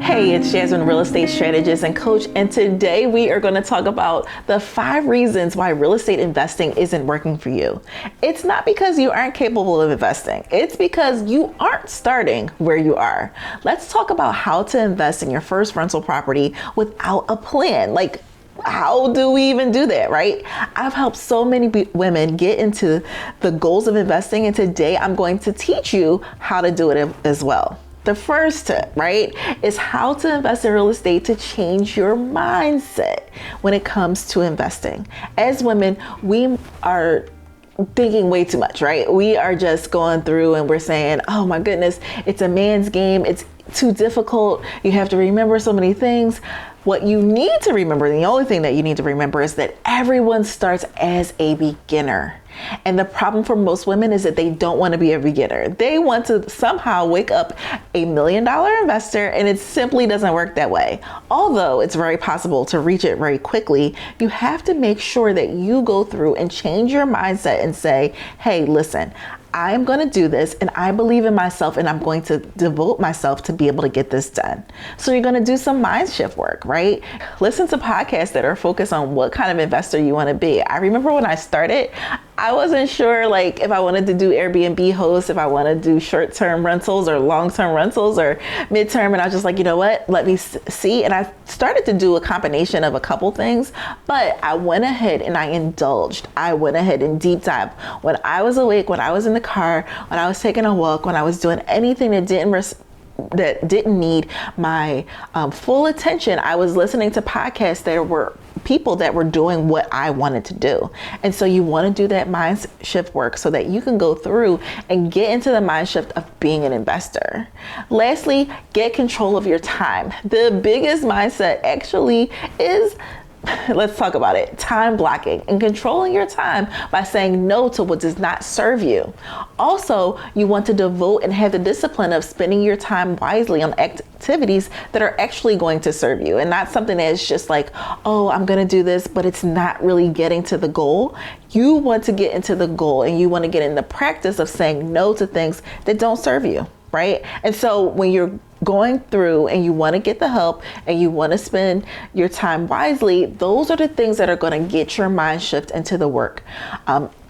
Hey, it's Jasmine, Real Estate Strategist and Coach, and today we are going to talk about the 5 reasons why real estate investing isn't working for you. It's not because you aren't capable of investing. It's because you aren't starting where you are. Let's talk about how to invest in your first rental property without a plan. Like, how do we even do that, right? I've helped so many women get into the goals of investing, and today I'm going to teach you how to do it as well. The first tip, right, is how to invest in real estate to change your mindset when it comes to investing. As women, we are thinking way too much, right? We are just going through and we're saying, oh my goodness, it's a man's game. It's too difficult. You have to remember so many things. What you need to remember, the only thing that you need to remember, is that everyone starts as a beginner. And the problem for most women is that they don't want to be a beginner. They want to somehow wake up $1 million investor, and it simply doesn't work that way. Although it's very possible to reach it very quickly, you have to make sure that you go through and change your mindset and say, hey, listen, I'm going to do this, and I believe in myself, and I'm going to devote myself to be able to get this done. So you're going to do some mind shift work, right? Listen to podcasts that are focused on what kind of investor you want to be. I remember when I started, I wasn't sure like if I wanted to do Airbnb hosts, if I want to do short-term rentals or long-term rentals or mid-term. And I was just like, you know what, let me see. And I started to do a combination of a couple things, but I went ahead and I indulged. I went ahead and deep dive. When I was awake, when I was in the car, when I was taking a walk, when I was doing anything that didn't need my full attention, I was listening to podcasts that were people that were doing what I wanted to do. And so you want to do that mind shift work so that you can go through and get into the mind shift of being an investor. Lastly, get control of your time. The biggest mindset actually is, let's talk about it, time blocking and controlling your time by saying no to what does not serve you. Also, you want to devote and have the discipline of spending your time wisely on activities that are actually going to serve you, and not something that's just like, oh, I'm going to do this, but it's not really getting to the goal. You want to get into the goal, and you want to get in the practice of saying no to things that don't serve you, right? And so when you're going through and you want to get the help and you want to spend your time wisely, those are the things that are going to get your mind shift into the work.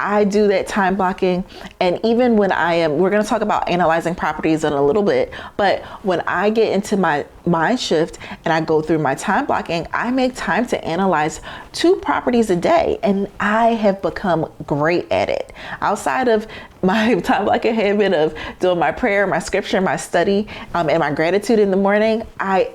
I do that time blocking. And even when we're going to talk about analyzing properties in a little bit, but when I get into my mind shift and I go through my time blocking, I make time to analyze 2 properties a day, and I have become great at it. Outside of my time blocking habit of doing my prayer, my scripture, my study, and my gratitude in the morning, I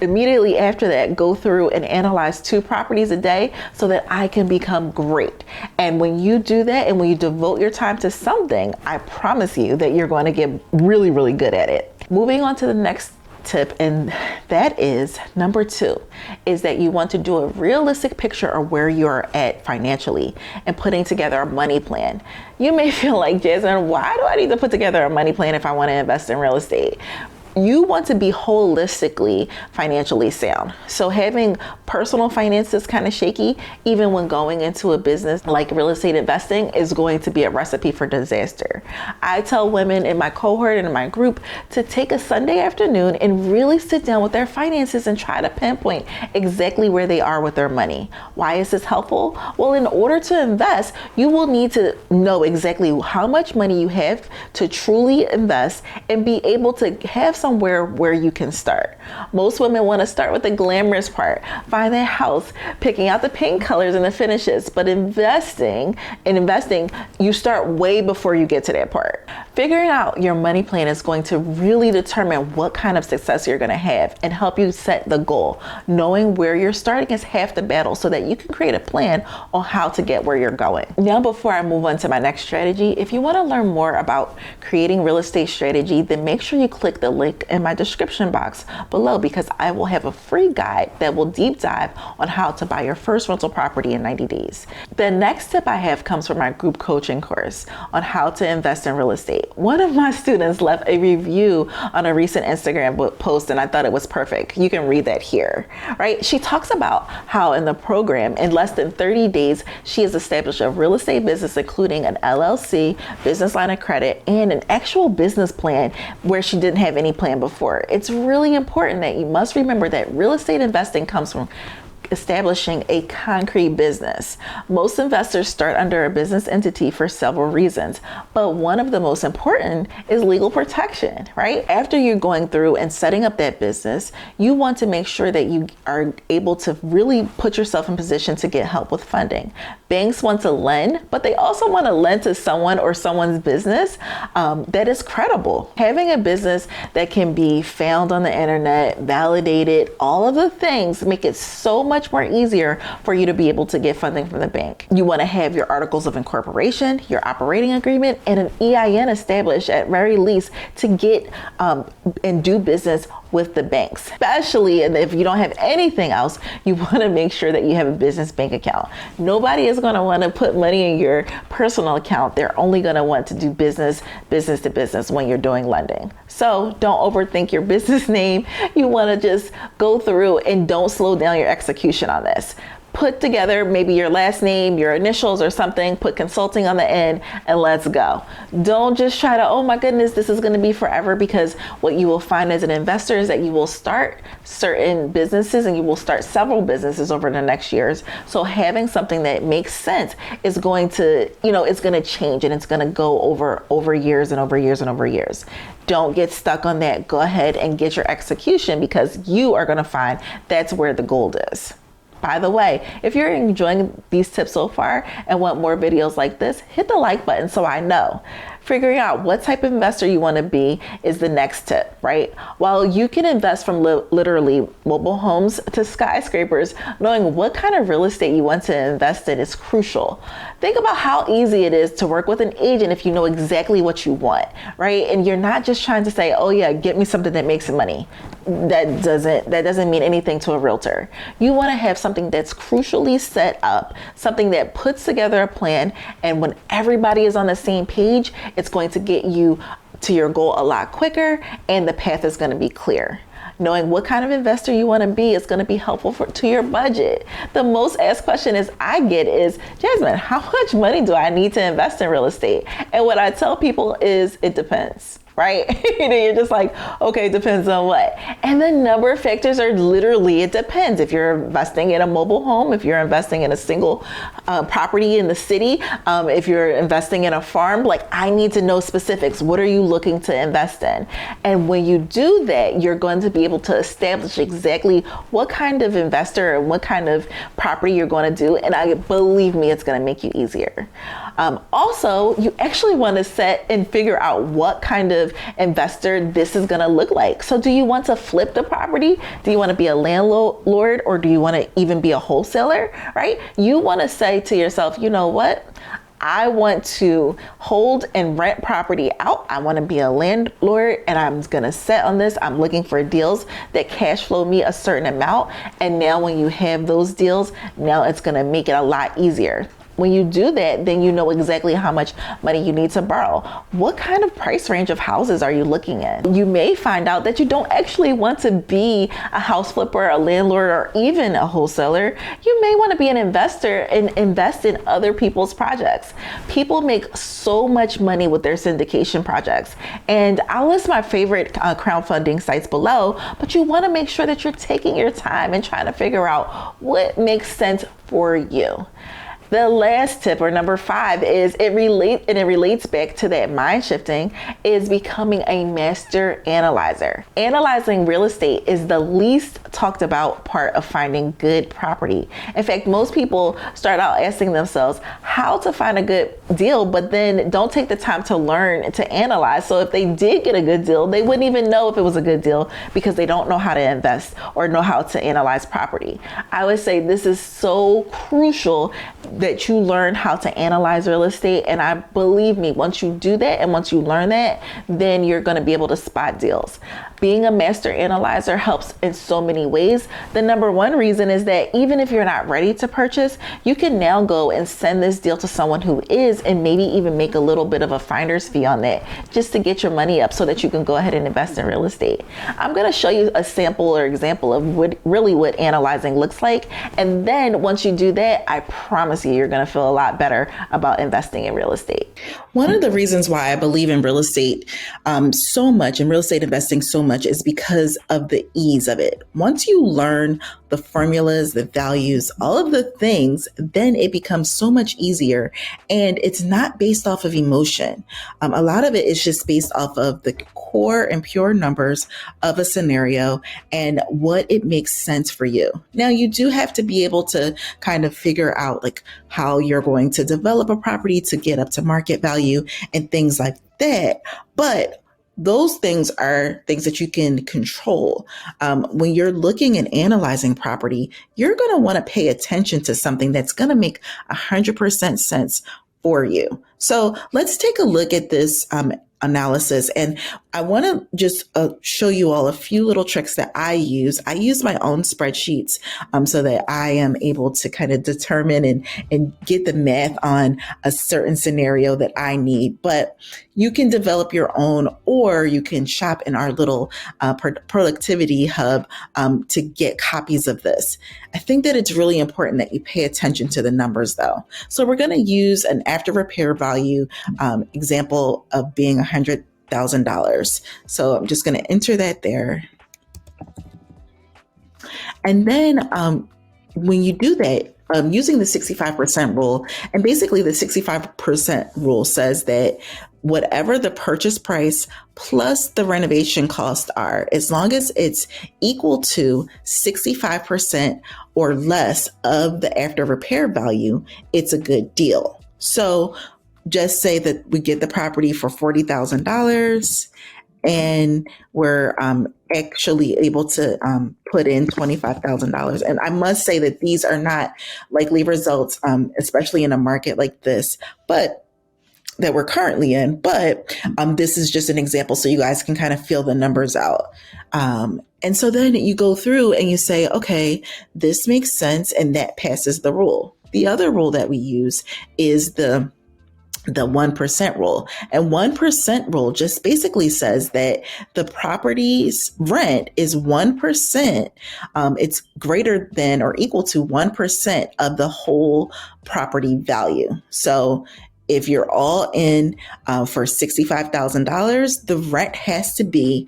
immediately after that go through and analyze 2 properties a day so that I can become great. And when you do that and when you devote your time to something, I promise you that you're going to get really, really good at it. Moving on to the next tip, and that is number 2, is that you want to do a realistic picture of where you're at financially and putting together a money plan. You may feel like, Jasmine, why do I need to put together a money plan if I want to invest in real estate? You want to be holistically financially sound. So having personal finances kind of shaky, even when going into a business like real estate investing, is going to be a recipe for disaster. I tell women in my cohort and in my group to take a Sunday afternoon and really sit down with their finances and try to pinpoint exactly where they are with their money. Why is this helpful? Well, in order to invest, you will need to know exactly how much money you have to truly invest and be able to have somewhere where you can start. Most women want to start with the glamorous part, find their house, picking out the paint colors and the finishes, but investing, you start way before you get to that part. Figuring out your money plan is going to really determine what kind of success you're going to have and help you set the goal. Knowing where you're starting is half the battle so that you can create a plan on how to get where you're going. Now, before I move on to my next strategy, if you want to learn more about creating real estate strategy, then make sure you click the link in my description box below, because I will have a free guide that will deep dive on how to buy your first rental property in 90 days. The next tip I have comes from my group coaching course on how to invest in real estate. One of my students left a review on a recent Instagram post, and I thought it was perfect. You can read that here, right? She talks about how in the program, in less than 30 days, she has established a real estate business, including an LLC, business line of credit, and an actual business plan where she didn't have any plan before. It's really important that you must remember that real estate investing comes from establishing a concrete business. Most investors start under a business entity for several reasons, but one of the most important is legal protection, right? After you're going through and setting up that business, you want to make sure that you are able to really put yourself in position to get help with funding. Banks want to lend, but they also want to lend to someone or someone's business that is credible. Having a business that can be found on the internet, validated, all of the things make it so much more easier for you to be able to get funding from the bank. You want to have your articles of incorporation, your operating agreement, and an EIN established at very least to get and do business with the banks. Especially if you don't have anything else, you want to make sure that you have a business bank account. Nobody is going to want to put money in your personal account. They're only going to want to do business to business when you're doing lending. So don't overthink your business name. You want to just go through and don't slow down your execution on this. Put together maybe your last name, your initials or something, put consulting on the end, and let's go. Don't just try to, oh my goodness, this is going to be forever, because what you will find as an investor is that you will start certain businesses and you will start several businesses over the next years. So having something that makes sense is going to, it's going to change, and it's going to go over years and over years and over years. Don't get stuck on that. Go ahead and get your execution, because you are going to find that's where the gold is. By the way, if you're enjoying these tips so far and want more videos like this, hit the like button so I know. Figuring out what type of investor you want to be is the next tip, right? While you can invest from literally mobile homes to skyscrapers, knowing what kind of real estate you want to invest in is crucial. Think about how easy it is to work with an agent if you know exactly what you want, right? And you're not just trying to say, oh yeah, get me something that makes money. That doesn't mean anything to a realtor. You want to have something that's crucially set up, something that puts together a plan, and when everybody is on the same page, it's going to get you to your goal a lot quicker, and the path is going to be clear. Knowing what kind of investor you want to be is going to be helpful to your budget. The most asked question I get is, Jasmine, how much money do I need to invest in real estate? And what I tell people is, it depends. Right? You're just like, okay, it depends on what. And the number of factors are literally, it depends. If you're investing in a mobile home, if you're investing in a single property in the city, if you're investing in a farm, I need to know specifics. What are you looking to invest in? And when you do that, you're going to be able to establish exactly what kind of investor and what kind of property you're going to do. And believe me, it's going to make you easier. Also, you actually want to set and figure out what kind of investor this is going to look like. So do you want to flip the property? Do you want to be a landlord, or do you want to even be a wholesaler, right? You want to say to yourself, you know what? I want to hold and rent property out. I want to be a landlord, and I'm going to set on this. I'm looking for deals that cash flow me a certain amount. And now when you have those deals, now it's going to make it a lot easier. When you do that, then you know exactly how much money you need to borrow. What kind of price range of houses are you looking at? You may find out that you don't actually want to be a house flipper, a landlord, or even a wholesaler. You may want to be an investor and invest in other people's projects. People make so much money with their syndication projects. And I'll list my favorite crowdfunding sites below, but you want to make sure that you're taking your time and trying to figure out what makes sense for you. The last tip, or number 5, is it relates back to that mind shifting, is becoming a master analyzer. Analyzing real estate is the least talked about part of finding good property. In fact, most people start out asking themselves how to find a good deal, but then don't take the time to learn to analyze. So if they did get a good deal, they wouldn't even know if it was a good deal, because they don't know how to invest or know how to analyze property. I would say this is so crucial that you learn how to analyze real estate. And I believe me, once you do that and once you learn that, then you're going to be able to spot deals. Being a master analyzer helps in so many ways. The number one reason is that even if you're not ready to purchase, you can now go and send this deal to someone who is, and maybe even make a little bit of a finder's fee on that, just to get your money up so that you can go ahead and invest in real estate. I'm going to show you a sample or example of what analyzing looks like. And then once you do that, I promise you're going to feel a lot better about investing in real estate. One of the reasons why I believe in real estate so much, in real estate investing so much is because of the ease of it. Once you learn the formulas, the values, all of the things, then it becomes so much easier. And it's not based off of emotion. A lot of it is just based off of the core and pure numbers of a scenario and what it makes sense for you. Now, you do have to be able to kind of figure out like how you're going to develop a property to get up to market value and things like that. But those things are things that you can control. When you're looking and analyzing property, you're going to want to pay attention to something that's going to make 100% sense for you. So let's take a look at this analysis. And I want to just show you all a few little tricks that I use. I use my own spreadsheets so that I am able to kind of determine and get the math on a certain scenario that I need. But you can develop your own, or you can shop in our little productivity hub to get copies of this. I think that it's really important that you pay attention to the numbers though. So we're going to use an after repair value example of being $100,000. So I'm just going to enter that there. And then when you do that, using the 65% rule, and basically the 65% rule says that whatever the purchase price plus the renovation costs are, as long as it's equal to 65% or less of the after repair value, it's a good deal. So just say that we get the property for $40,000 and we're actually able to put in $25,000. And I must say that these are not likely results, especially in a market like this, but that we're currently in. But this is just an example so you guys can kind of feel the numbers out. And so then you go through and you say, okay, this makes sense, and that passes the rule. The other rule that we use is the 1% rule. And 1% rule just basically says that the property's rent is 1%. It's greater than or equal to 1% of the whole property value. So if you're all in for $65,000, the rent has to be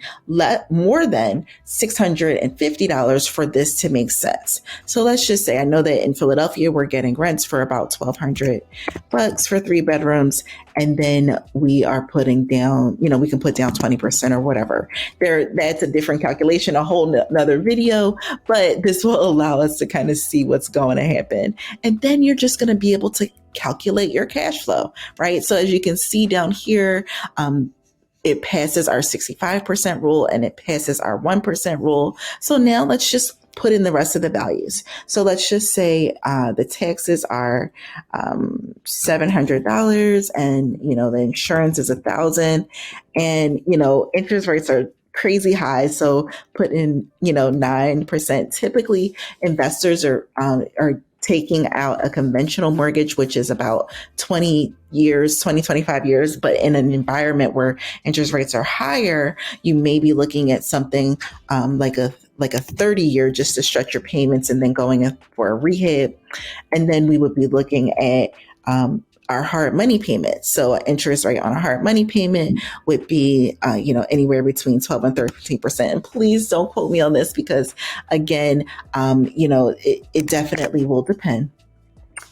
more than $650 for this to make sense. So let's just say, I know that in Philadelphia, we're getting rents for about $1,200 for 3 bedrooms. And then we are putting down, we can put down 20% or whatever. That's a different calculation, a whole nother video, but this will allow us to kind of see what's going to happen. And then you're just going to be able to calculate your cash flow, right? So as you can see down here, it passes our 65% rule and it passes our 1% rule. So now let's just put in the rest of the values. So let's just say the taxes are $700 and, the insurance is $1,000 and, interest rates are crazy high. So put in, 9%. Typically investors are taking out a conventional mortgage, which is about 25 years. But in an environment where interest rates are higher, you may be looking at something like a 30-year just to stretch your payments and then going in for a rehab. And then we would be looking at our hard money payment. So an interest rate on a hard money payment would be, anywhere between 12 and 13%. And please don't quote me on this because again, it definitely will depend.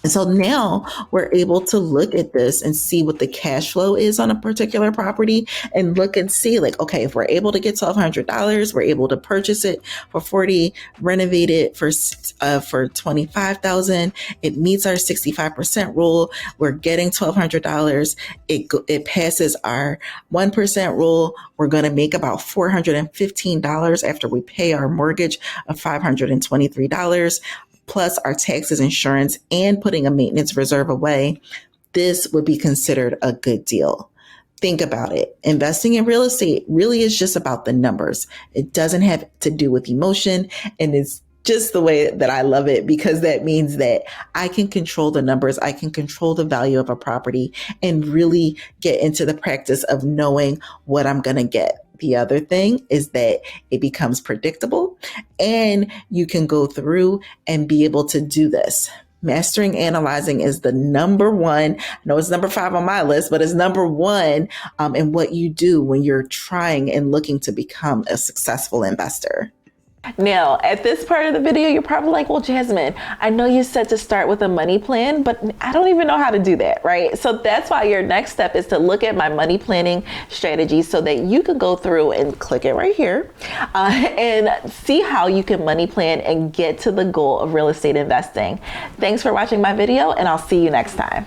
And so now we're able to look at this and see what the cash flow is on a particular property and look and see like, okay, if we're able to get $1,200, we're able to purchase it for $40,000, renovate it for $25,000. It meets our 65% rule. We're getting $1,200. It passes our 1% rule. We're going to make about $415 after we pay our mortgage of $523. Plus our taxes, insurance, and putting a maintenance reserve away, this would be considered a good deal. Think about it. Investing in real estate really is just about the numbers. It doesn't have to do with emotion, and it's just the way that I love it because that means that I can control the numbers. I can control the value of a property and really get into the practice of knowing what I'm going to get. The other thing is that it becomes predictable and you can go through and be able to do this. Mastering analyzing is the number one. I know it's number 5 on my list, but it's number one in what you do when you're trying and looking to become a successful investor. Now, at this part of the video, you're probably like, well, Jasmine, I know you said to start with a money plan, but I don't even know how to do that, right? So that's why your next step is to look at my money planning strategy so that you can go through and click it right here and see how you can money plan and get to the goal of real estate investing. Thanks for watching my video, and I'll see you next time.